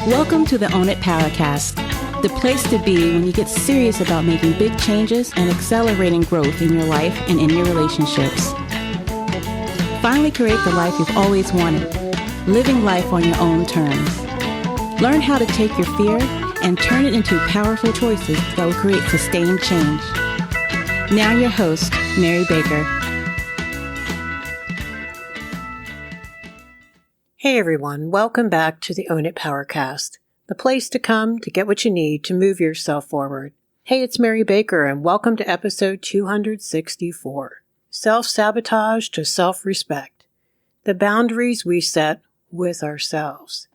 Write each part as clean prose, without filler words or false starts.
Welcome to the Own It Powercast, the place to be when you get serious about making big changes and accelerating growth in your life and in your relationships. Finally create the life you've always wanted, living life on your own terms. Learn how to take your fear and turn it into powerful choices that will create sustained change. Now your host, Mary Baker. Hey everyone, welcome back to the Own It Powercast, the place to come to get what you need to move yourself forward. Hey, it's Mary Baker and welcome to episode 264, Self-Sabotage to Self-Respect, the boundaries we set with ourselves.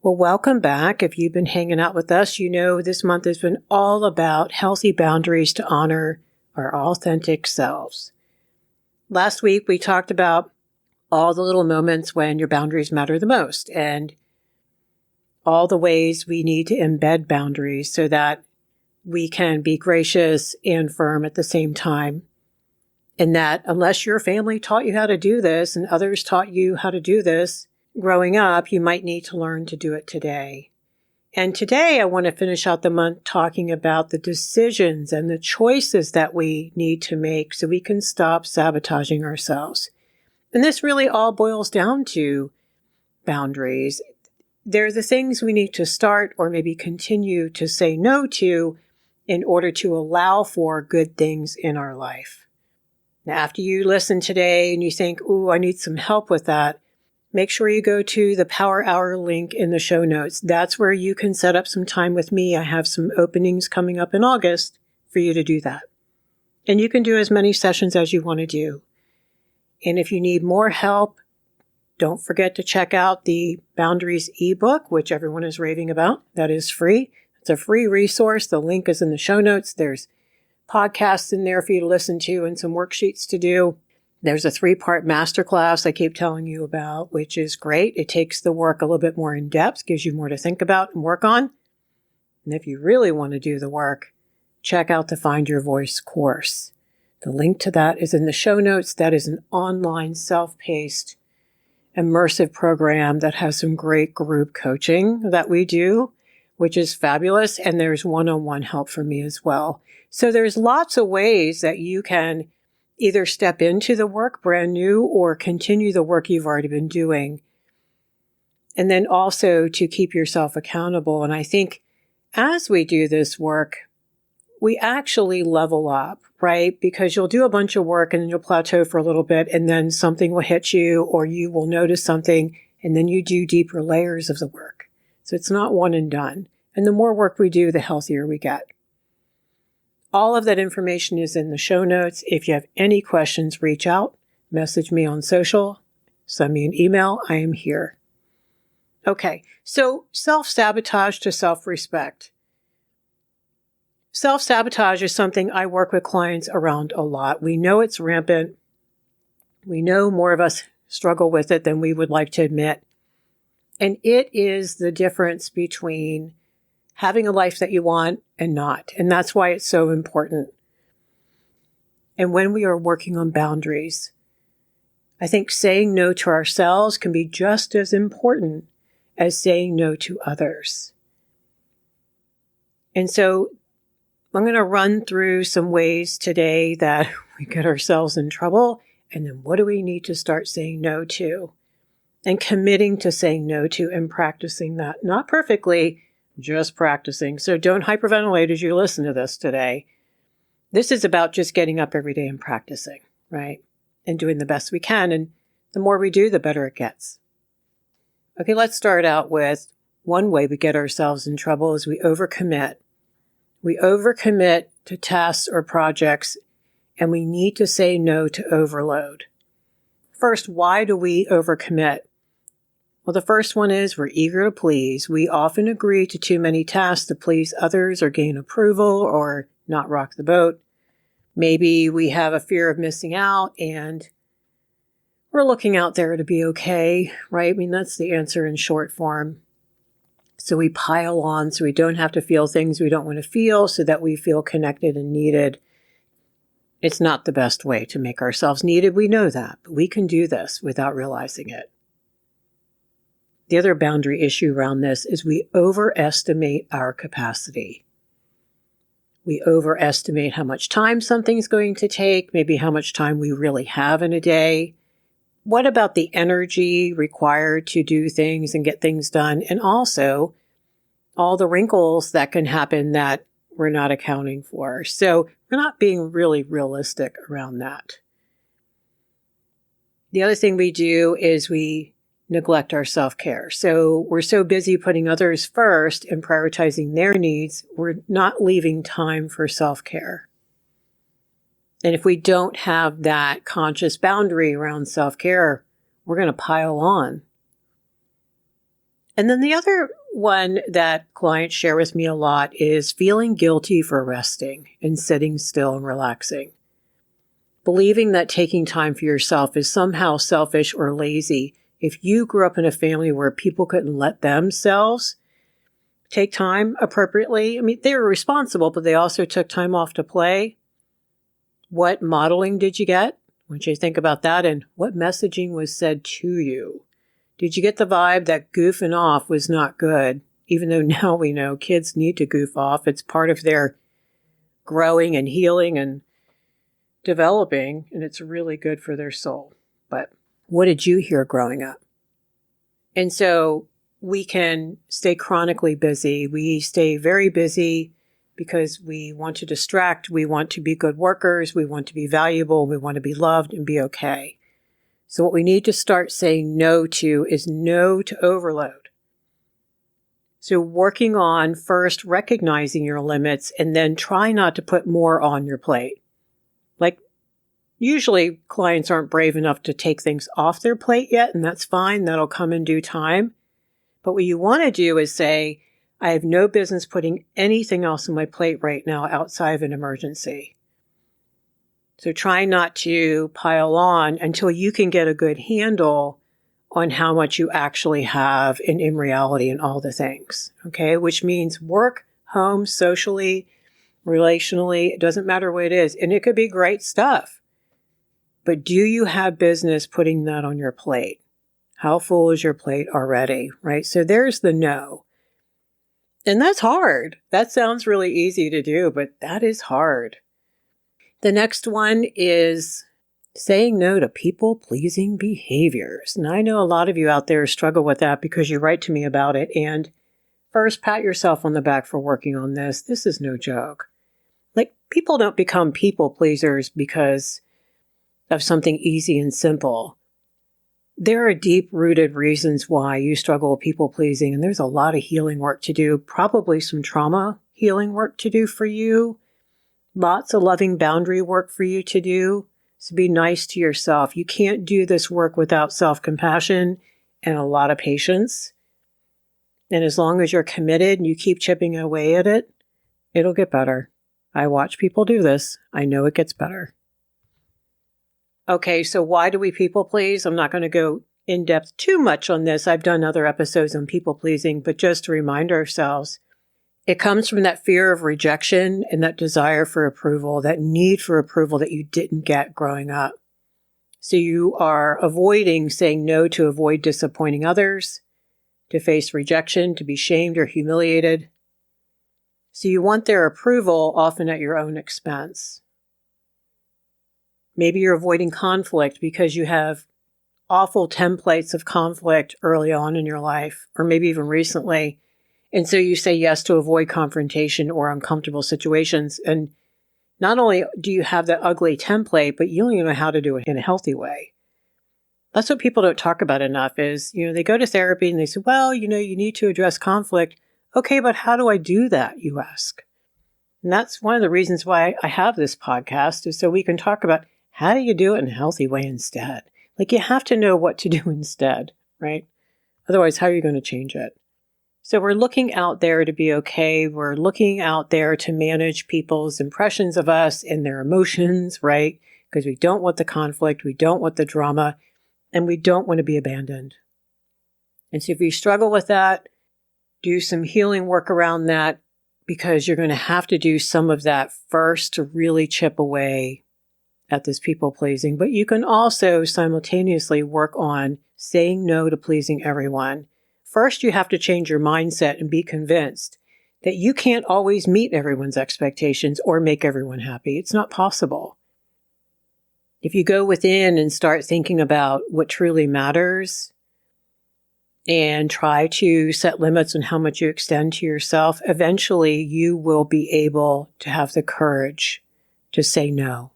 Well, welcome back. If you've been hanging out with us, you know this month has been all about healthy boundaries to honor our authentic selves. Last week, we talked about all the little moments when your boundaries matter the most and all the ways we need to embed boundaries so that we can be gracious and firm at the same time. And that unless your family taught you how to do this and others taught you how to do this growing up, you might need to learn to do it today. And today I want to finish out the month talking about the decisions and the choices that we need to make so we can stop sabotaging ourselves. And this really all boils down to boundaries. They're the things we need to start or maybe continue to say no to in order to allow for good things in our life. Now, after you listen today and you think, ooh, I need some help with that, make sure you go to the Power Hour link in the show notes. That's where you can set up some time with me. I have some openings coming up in August for you to do that. And you can do as many sessions as you want to do. And if you need more help, don't forget to check out the Boundaries ebook, which everyone is raving about. That is free. It's a free resource. The link is in the show notes. There's podcasts in there for you to listen to and some worksheets to do. There's a 3-part masterclass I keep telling you about, which is great. It takes the work a little bit more in depth, gives you more to think about and work on. And if you really want to do the work, check out the Find Your Voice course. The link to that is in the show notes. That is an online, self-paced, immersive program that has some great group coaching that we do, which is fabulous. And there's one-on-one help for me as well. So there's lots of ways that you can either step into the work brand new or continue the work you've already been doing. And then also to keep yourself accountable. And I think as we do this work, we actually level up, right? Because you'll do a bunch of work and then you'll plateau for a little bit and then something will hit you or you will notice something and then you do deeper layers of the work. So it's not one and done. And the more work we do, the healthier we get. All of that information is in the show notes. If you have any questions, reach out, message me on social, send me an email. I am here. Okay, so self-sabotage to self-respect. Self-sabotage is something I work with clients around a lot. We know it's rampant. We know more of us struggle with it than we would like to admit. And it is the difference between having a life that you want and not. And that's why it's so important. And when we are working on boundaries, I think saying no to ourselves can be just as important as saying no to others. And so I'm going to run through some ways today that we get ourselves in trouble. And then what do we need to start saying no to? And committing to saying no to and practicing that. Not perfectly, just practicing. So don't hyperventilate as you listen to this today. This is about just getting up every day and practicing, right? And doing the best we can. And the more we do, the better it gets. Okay, let's start out with one way we get ourselves in trouble is we overcommit. We overcommit to tasks or projects, and we need to say no to overload. First, why do we overcommit? Well, the first one is we're eager to please. We often agree to too many tasks to please others or gain approval or not rock the boat. Maybe we have a fear of missing out and we're looking out there to be okay, right? I mean, that's the answer in short form. So we pile on so we don't have to feel things we don't want to feel so that we feel connected and needed. It's not the best way to make ourselves needed. We know that, but we can do this without realizing it. The other boundary issue around this is we overestimate our capacity. We overestimate how much time something's going to take, maybe how much time we really have in a day. What about the energy required to do things and get things done? And also all the wrinkles that can happen that we're not accounting for. So we're not being really realistic around that. The other thing we do is we neglect our self-care. So we're so busy putting others first and prioritizing their needs, we're not leaving time for self-care. And if we don't have that conscious boundary around self-care, we're going to pile on. And then the other one that clients share with me a lot is feeling guilty for resting and sitting still and relaxing. Believing that taking time for yourself is somehow selfish or lazy. If you grew up in a family where people couldn't let themselves take time appropriately, I mean, they were responsible, but they also took time off to play. What modeling did you get? I want you to think about that, and what messaging was said to you. Did you get the vibe that goofing off was not good? Even though now we know kids need to goof off. It's part of their growing and healing and developing, and it's really good for their soul. But what did you hear growing up? And so we can stay chronically busy. We stay very busy because we want to distract. We want to be good workers. We want to be valuable. We want to be loved and be okay. So what we need to start saying no to is no to overload. So working on first recognizing your limits and then try not to put more on your plate. Like usually clients aren't brave enough to take things off their plate yet, and that's fine. That'll come in due time. But what you want to do is say, I have no business putting anything else on my plate right now outside of an emergency. So try not to pile on until you can get a good handle on how much you actually have in reality and all the things. Okay, which means work, home, socially, relationally, it doesn't matter what it is. And it could be great stuff. But do you have business putting that on your plate? How full is your plate already, right? So there's the no. And that's hard. That sounds really easy to do, but that is hard. The next one is saying no to people-pleasing behaviors. And I know a lot of you out there struggle with that because you write to me about it. And first, pat yourself on the back for working on this. This is no joke. Like, people don't become people-pleasers because of something easy and simple. There are deep-rooted reasons why you struggle with people-pleasing, and there's a lot of healing work to do, probably some trauma healing work to do for you. Lots of loving boundary work for you to do. So be nice to yourself. You can't do this work without self-compassion and a lot of patience. And as long as you're committed and you keep chipping away at it, it'll get better. I watch people do this. I know it gets better. Okay, so why do we people please? I'm not going to go in depth too much on this. I've done other episodes on people pleasing, but just to remind ourselves, it comes from that fear of rejection and that desire for approval, that need for approval that you didn't get growing up. So you are avoiding saying no to avoid disappointing others, to face rejection, to be shamed or humiliated. So you want their approval often at your own expense. Maybe you're avoiding conflict because you have awful templates of conflict early on in your life, or maybe even recently. And so you say yes to avoid confrontation or uncomfortable situations. And not only do you have that ugly template, but you don't even know how to do it in a healthy way. That's what people don't talk about enough is, they go to therapy and they say, well, you need to address conflict. Okay, but how do I do that, you ask? And that's one of the reasons why I have this podcast is so we can talk about how do you do it in a healthy way instead? Like you have to know what to do instead, right? Otherwise, how are you going to change it? So we're looking out there to be okay. We're looking out there to manage people's impressions of us and their emotions, right? Because we don't want the conflict, we don't want the drama, and we don't want to be abandoned. And so if you struggle with that, do some healing work around that because you're going to have to do some of that first to really chip away at this people pleasing. But you can also simultaneously work on saying no to pleasing everyone. First, you have to change your mindset and be convinced that you can't always meet everyone's expectations or make everyone happy. It's not possible. If you go within and start thinking about what truly matters and try to set limits on how much you extend to yourself, eventually you will be able to have the courage to say no.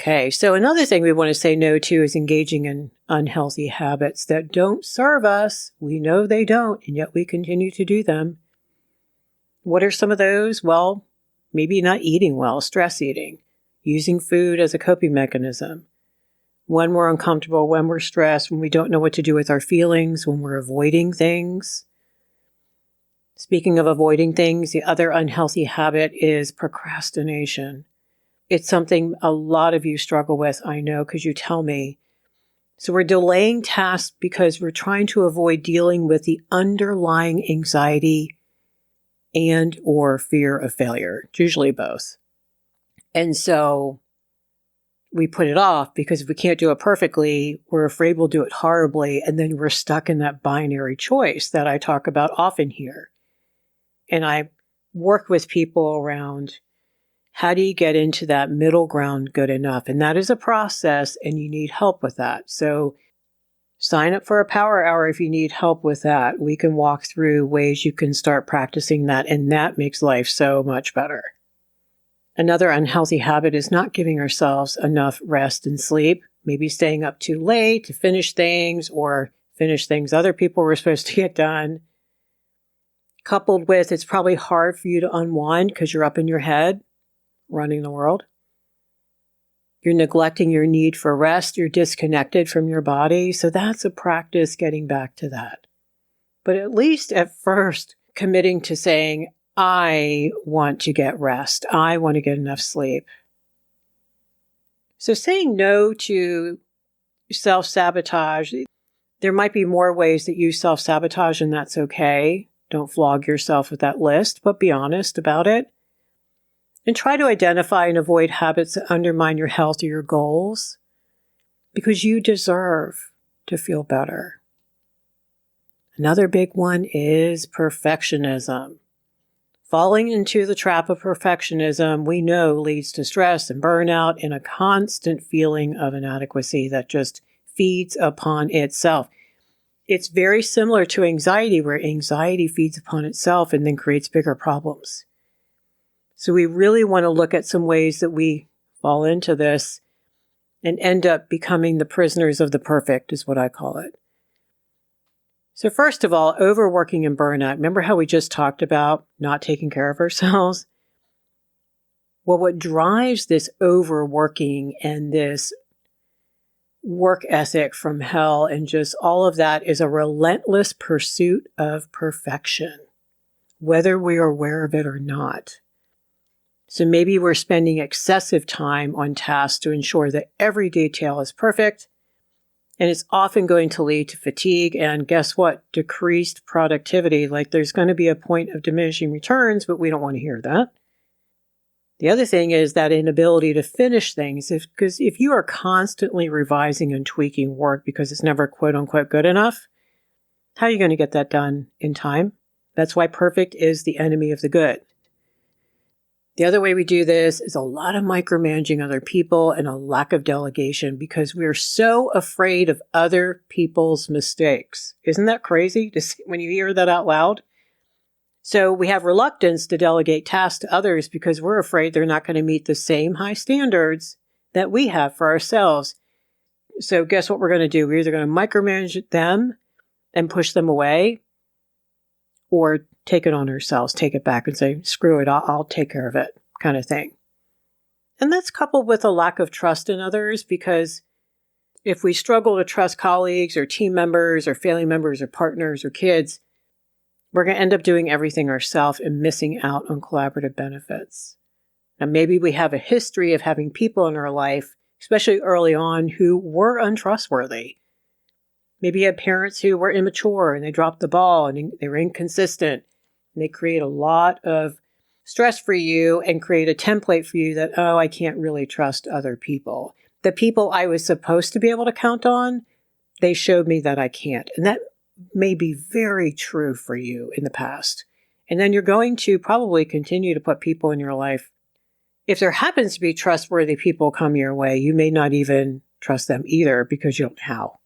Okay, so another thing we want to say no to is engaging in unhealthy habits that don't serve us. We know they don't, and yet we continue to do them. What are some of those? Well, maybe not eating well, stress eating, using food as a coping mechanism. When we're uncomfortable, when we're stressed, when we don't know what to do with our feelings, when we're avoiding things. Speaking of avoiding things, the other unhealthy habit is procrastination. It's something a lot of you struggle with, I know, because you tell me. So we're delaying tasks because we're trying to avoid dealing with the underlying anxiety and or fear of failure. It's usually both. And so we put it off because if we can't do it perfectly, we're afraid we'll do it horribly. And then we're stuck in that binary choice that I talk about often here. And I work with people around how do you get into that middle ground good enough? And that is a process and you need help with that. So sign up for a power hour if you need help with that. We can walk through ways you can start practicing that, and that makes life so much better. Another unhealthy habit is not giving ourselves enough rest and sleep, maybe staying up too late to finish things or finish things other people were supposed to get done. Coupled with, it's probably hard for you to unwind because you're up in your head running the world. You're neglecting your need for rest. You're disconnected from your body. So that's a practice getting back to that. But at least at first, committing to saying, I want to get rest. I want to get enough sleep. So saying no to self-sabotage, there might be more ways that you self-sabotage, and that's okay. Don't flog yourself with that list, but be honest about it. And try to identify and avoid habits that undermine your health or your goals, because you deserve to feel better. Another big one is perfectionism. Falling into the trap of perfectionism, we know, leads to stress and burnout and a constant feeling of inadequacy that just feeds upon itself. It's very similar to anxiety, where anxiety feeds upon itself and then creates bigger problems. So we really want to look at some ways that we fall into this and end up becoming the prisoners of the perfect, is what I call it. So first of all, overworking and burnout. Remember how we just talked about not taking care of ourselves? Well, what drives this overworking and this work ethic from hell and just all of that is a relentless pursuit of perfection, whether we are aware of it or not. So maybe we're spending excessive time on tasks to ensure that every detail is perfect, and it's often going to lead to fatigue and, guess what, decreased productivity. Like there's going to be a point of diminishing returns, but we don't want to hear that. The other thing is that inability to finish things, because if you are constantly revising and tweaking work because it's never quote unquote good enough, how are you going to get that done in time? That's why perfect is the enemy of the good. The other way we do this is a lot of micromanaging other people and a lack of delegation because we're so afraid of other people's mistakes. Isn't that crazy when you hear that out loud? So we have reluctance to delegate tasks to others because we're afraid they're not going to meet the same high standards that we have for ourselves. So guess what we're going to do? We're either going to micromanage them and push them away, or take it on ourselves, take it back and say, screw it, I'll take care of it, kind of thing. And that's coupled with a lack of trust in others, because if we struggle to trust colleagues or team members or family members or partners or kids, we're going to end up doing everything ourselves and missing out on collaborative benefits. Now, maybe we have a history of having people in our life, especially early on, who were untrustworthy. Maybe you had parents who were immature and they dropped the ball and they were inconsistent. And they create a lot of stress for you and create a template for you that, oh, I can't really trust other people. The people I was supposed to be able to count on, they showed me that I can't. And that may be very true for you in the past. And then you're going to probably continue to put people in your life. If there happens to be trustworthy people come your way, you may not even trust them either because you don't know how.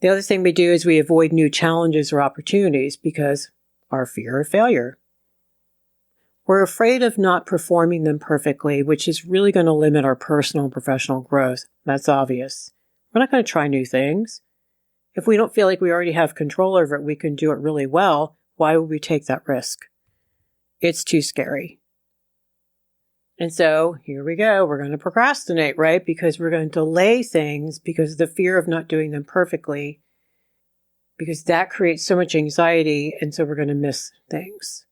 The other thing we do is we avoid new challenges or opportunities because our fear of failure. We're afraid of not performing them perfectly, which is really going to limit our personal and professional growth. That's obvious. We're not going to try new things. If we don't feel like we already have control over it, we can do it really well, why would we take that risk? It's too scary. And so here we go. We're going to procrastinate, right? Because we're going to delay things because of the fear of not doing them perfectly, because that creates so much anxiety. And so we're going to miss things.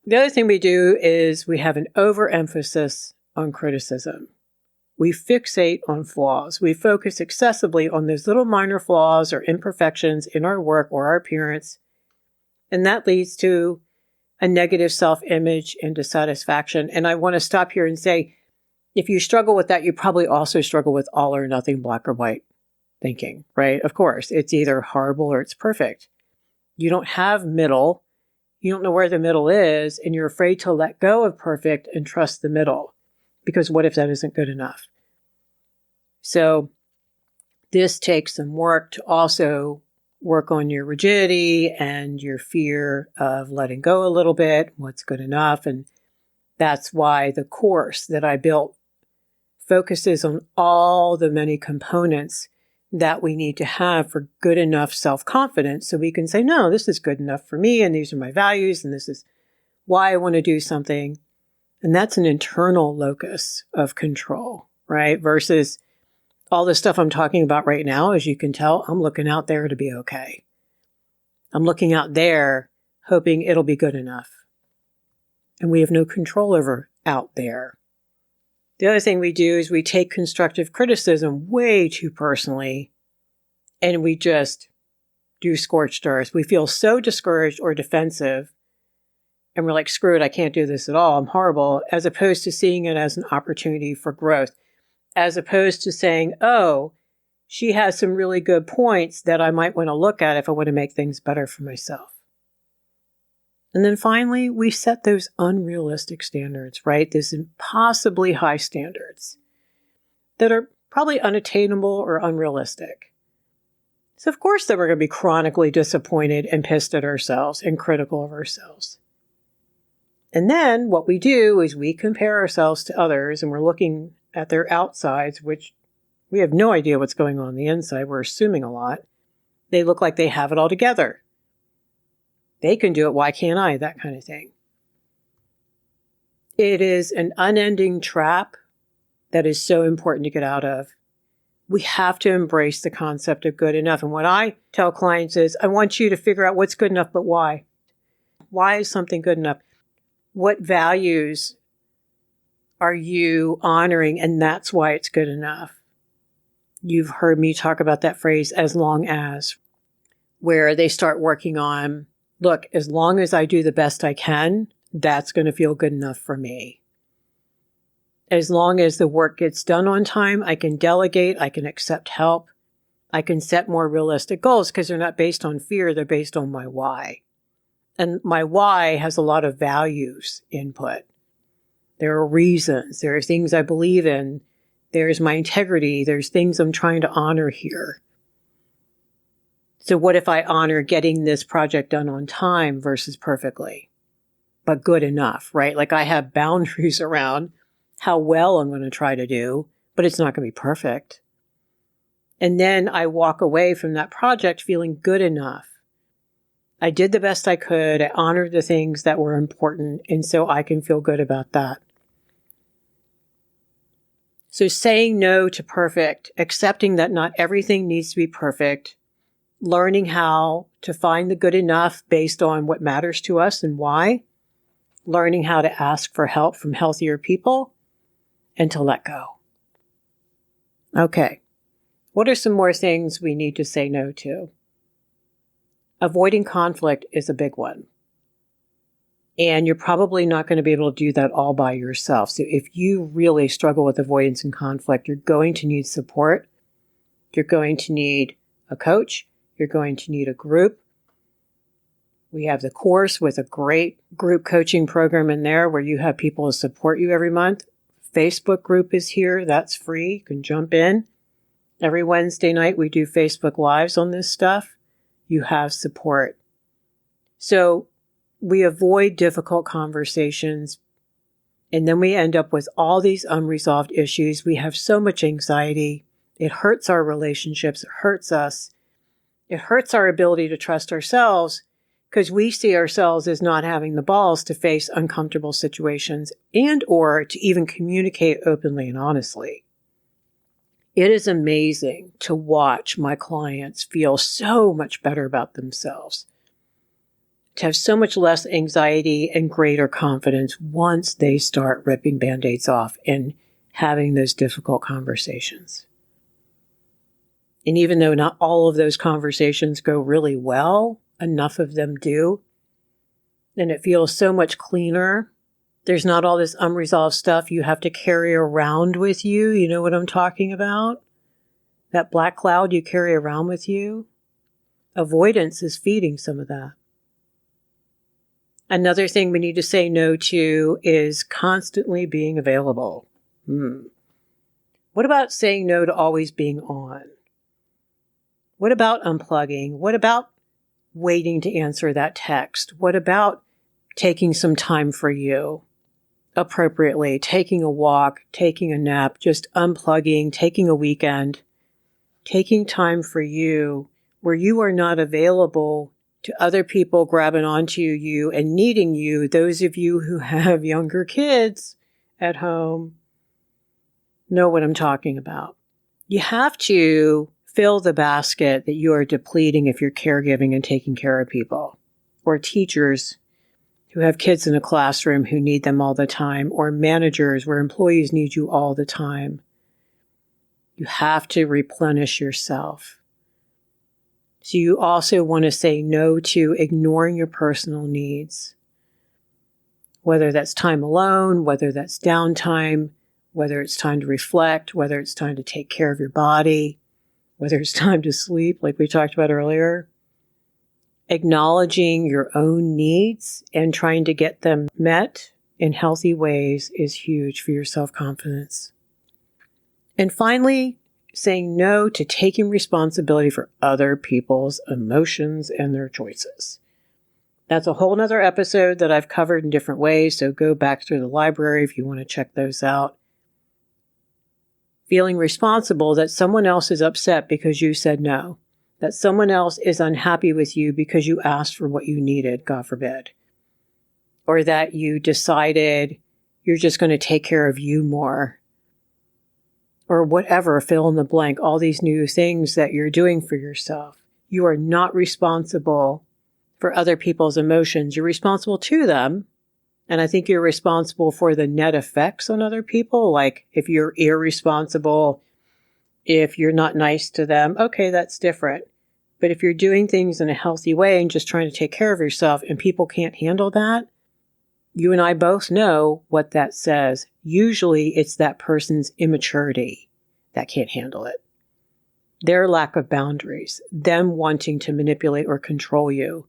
The other thing we do is we have an overemphasis on criticism. We fixate on flaws. We focus excessively on those little minor flaws or imperfections in our work or our appearance. And that leads to a negative self-image and dissatisfaction. And I want to stop here and say, if you struggle with that, you probably also struggle with all or nothing, black or white thinking, right? Of course, it's either horrible or it's perfect. You don't have middle. You don't know where the middle is, and you're afraid to let go of perfect and trust the middle. Because what if that isn't good enough? So this takes some work to also work on your rigidity and your fear of letting go a little bit, what's good enough. And that's why the course that I built focuses on all the many components that we need to have for good enough self-confidence so we can say, no, this is good enough for me, and these are my values, and this is why I want to do something. And that's an internal locus of control, right? Versus all the stuff I'm talking about right now, as you can tell, I'm looking out there to be okay. I'm looking out there hoping it'll be good enough. And we have no control over out there. The other thing we do is we take constructive criticism way too personally, and we just do scorched earth. We feel so discouraged or defensive, and we're like, screw it, I can't do this at all, I'm horrible, as opposed to seeing it as an opportunity for growth, as opposed to saying, oh, she has some really good points that I might want to look at if I want to make things better for myself. And then finally, we set those unrealistic standards, right? These impossibly high standards that are probably unattainable or unrealistic. So of course that we're going to be chronically disappointed and pissed at ourselves and critical of ourselves. And then what we do is we compare ourselves to others, and we're looking at their outsides, which we have no idea what's going on the inside. We're assuming a lot. They look like they have it all together. They can do it, why can't I? That kind of thing. It is an unending trap that is so important to get out of. We have to embrace the concept of good enough. And what I tell clients is, I want you to figure out what's good enough, but why? Why is something good enough? What values are you honoring? And that's why it's good enough. You've heard me talk about that phrase, as long as, where they start working on, look, as long as I do the best I can, that's going to feel good enough for me. As long as the work gets done on time, I can delegate, I can accept help, I can set more realistic goals because they're not based on fear, they're based on my why. And my why has a lot of values input. There are reasons, there are things I believe in, there's my integrity, there's things I'm trying to honor here. So what if I honor getting this project done on time versus perfectly, but good enough, right? Like I have boundaries around how well I'm going to try to do, but it's not going to be perfect. And then I walk away from that project feeling good enough. I did the best I could. I honored the things that were important, and so I can feel good about that. So saying no to perfect, accepting that not everything needs to be perfect, learning how to find the good enough based on what matters to us and why, learning how to ask for help from healthier people, and to let go. Okay, what are some more things we need to say no to? Avoiding conflict is a big one. And you're probably not going to be able to do that all by yourself. So if you really struggle with avoidance and conflict, you're going to need support. You're going to need a coach. You're going to need a group. We have the course with a great group coaching program in there where you have people to support you every month. Facebook group is here. That's free. You can jump in. Every Wednesday night, we do Facebook Lives on this stuff. You have support. So we avoid difficult conversations, and then we end up with all these unresolved issues. We have so much anxiety. It hurts our relationships. It hurts us. It hurts our ability to trust ourselves because we see ourselves as not having the balls to face uncomfortable situations and or to even communicate openly and honestly. It is amazing to watch my clients feel so much better about themselves, to have so much less anxiety and greater confidence once they start ripping Band-Aids off and having those difficult conversations. And even though not all of those conversations go really well, enough of them do, and it feels so much cleaner. There's not all this unresolved stuff you have to carry around with you. You know what I'm talking about? That black cloud you carry around with you. Avoidance is feeding some of that. Another thing we need to say no to is constantly being available. What about saying no to always being on? What about unplugging? What about waiting to answer that text? What about taking some time for you appropriately, taking a walk, taking a nap, just unplugging, taking a weekend, taking time for you where you are not available to other people grabbing onto you and needing you. Those of you who have younger kids at home know what I'm talking about. You have to fill the basket that you are depleting if you're caregiving and taking care of people, or teachers who have kids in a classroom who need them all the time, or managers where employees need you all the time. You have to replenish yourself. So you also want to say no to ignoring your personal needs, whether that's time alone, whether that's downtime, whether it's time to reflect, whether it's time to take care of your body, whether it's time to sleep, like we talked about earlier. Acknowledging your own needs and trying to get them met in healthy ways is huge for your self-confidence. And finally, saying no to taking responsibility for other people's emotions and their choices. That's a whole nother episode that I've covered in different ways, so go back through the library if you want to check those out. Feeling responsible that someone else is upset because you said no, that someone else is unhappy with you because you asked for what you needed, God forbid, or that you decided you're just going to take care of you more, or whatever, fill in the blank, all these new things that you're doing for yourself. You are not responsible for other people's emotions. You're responsible to them. And I think you're responsible for the net effects on other people. Like if you're irresponsible, if you're not nice to them, okay, that's different. But if you're doing things in a healthy way and just trying to take care of yourself and people can't handle that, you and I both know what that says. Usually it's that person's immaturity that can't handle it. Their lack of boundaries, them wanting to manipulate or control you,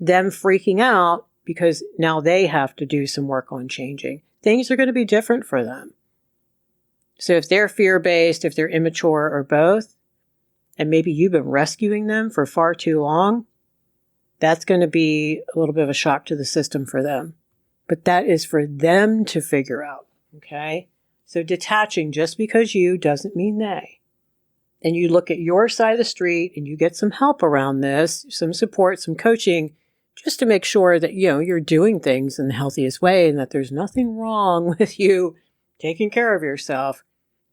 them freaking out because now they have to do some work on changing. Things are going to be different for them. So if they're fear-based, if they're immature or both, and maybe you've been rescuing them for far too long, that's going to be a little bit of a shock to the system for them. But that is for them to figure out, okay? So detaching just because you doesn't mean they. And you look at your side of the street and you get some help around this, some support, some coaching, just to make sure that, you're doing things in the healthiest way and that there's nothing wrong with you taking care of yourself,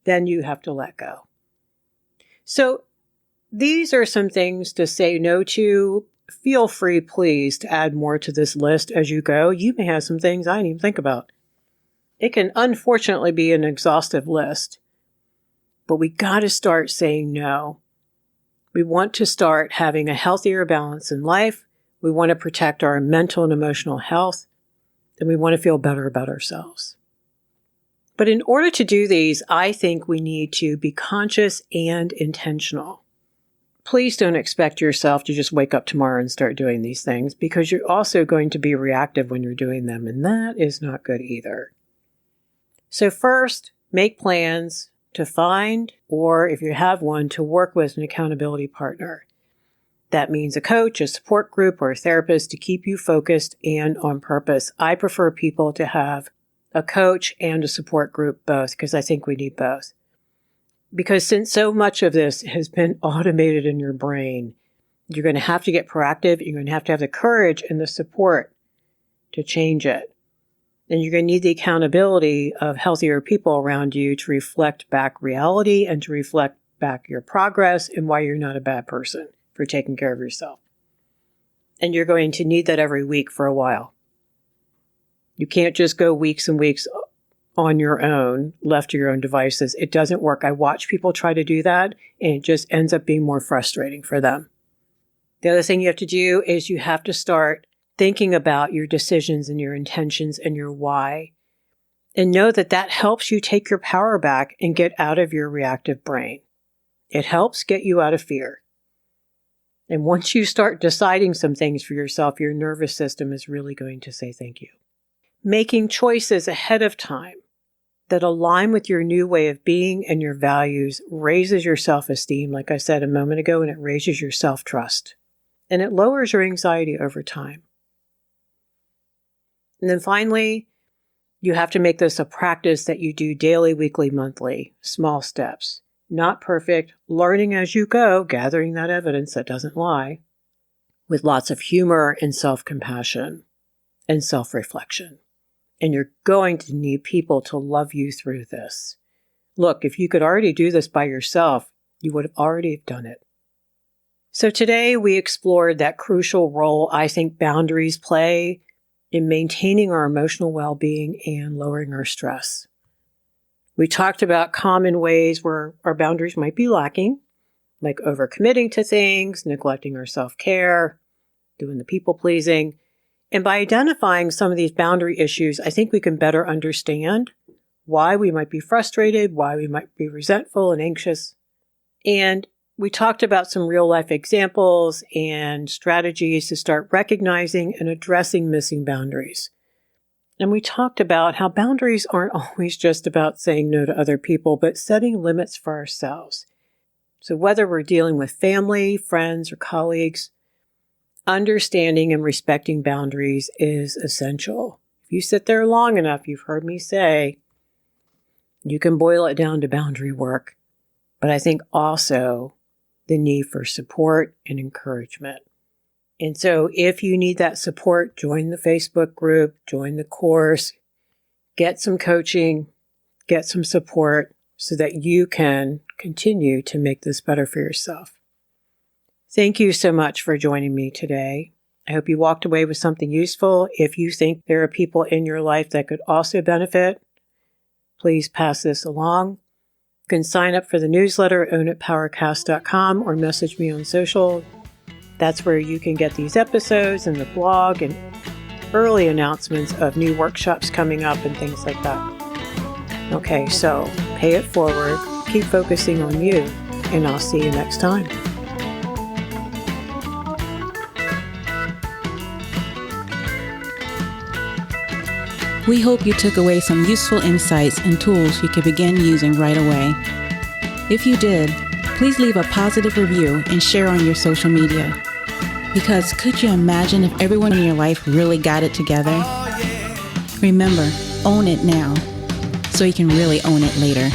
then you have to let go. So these are some things to say no to. Feel free, please, to add more to this list as you go. You may have some things I didn't even think about. It can unfortunately be an exhaustive list, but we got to start saying no. We want to start having a healthier balance in life. We want to protect our mental and emotional health, and we want to feel better about ourselves. But in order to do these, I think we need to be conscious and intentional. please don't expect yourself to just wake up tomorrow and start doing these things, because you're also going to be reactive when you're doing them, and that is not good either. So first, make plans to find, or if you have one, to work with an accountability partner. That means a coach, a support group, or a therapist to keep you focused and on purpose. I prefer people to have a coach and a support group both, because I think we need both. Because since so much of this has been automated in your brain, you're going to have to get proactive. You're going to have the courage and the support to change it. And you're going to need the accountability of healthier people around you to reflect back reality and to reflect back your progress and why you're not a bad person for taking care of yourself. And you're going to need that every week for a while. You can't just go weeks and weeks on your own, left to your own devices. It doesn't work. I watch people try to do that, and it just ends up being more frustrating for them. The other thing you have to do is you have to start thinking about your decisions and your intentions and your why, and know that that helps you take your power back and get out of your reactive brain. It helps get you out of fear. And once you start deciding some things for yourself, your nervous system is really going to say thank you. Making choices ahead of time that align with your new way of being and your values raises your self-esteem, like I said a moment ago, and it raises your self-trust. And it lowers your anxiety over time. And then finally, you have to make this a practice that you do daily, weekly, monthly, small steps. Not perfect, learning as you go, gathering that evidence that doesn't lie, with lots of humor and self-compassion and self-reflection. And you're going to need people to love you through this. Look, if you could already do this by yourself, you would have already done it. So today we explored that crucial role I think boundaries play in maintaining our emotional well-being and lowering our stress. We talked about common ways where our boundaries might be lacking, like overcommitting to things, neglecting our self-care, doing the people-pleasing. And by identifying some of these boundary issues, I think we can better understand why we might be frustrated, why we might be resentful and anxious. And we talked about some real-life examples and strategies to start recognizing and addressing missing boundaries. And we talked about how boundaries aren't always just about saying no to other people, but setting limits for ourselves. So whether we're dealing with family, friends, or colleagues, understanding and respecting boundaries is essential. If you sit there long enough, you've heard me say, you can boil it down to boundary work. But I think also the need for support and encouragement. And so if you need that support, join the Facebook group, join the course, get some coaching, get some support so that you can continue to make this better for yourself. Thank you so much for joining me today. I hope you walked away with something useful. If you think there are people in your life that could also benefit, please pass this along. You can sign up for the newsletter at ownitpowercast.com or message me on social. That's where you can get these episodes and the blog and early announcements of new workshops coming up and things like that. Okay, so pay it forward, keep focusing on you, and I'll see you next time. We hope you took away some useful insights and tools you can begin using right away. If you did, please leave a positive review and share on your social media. Because could you imagine if everyone in your life really got it together? Remember, own it now, so you can really own it later.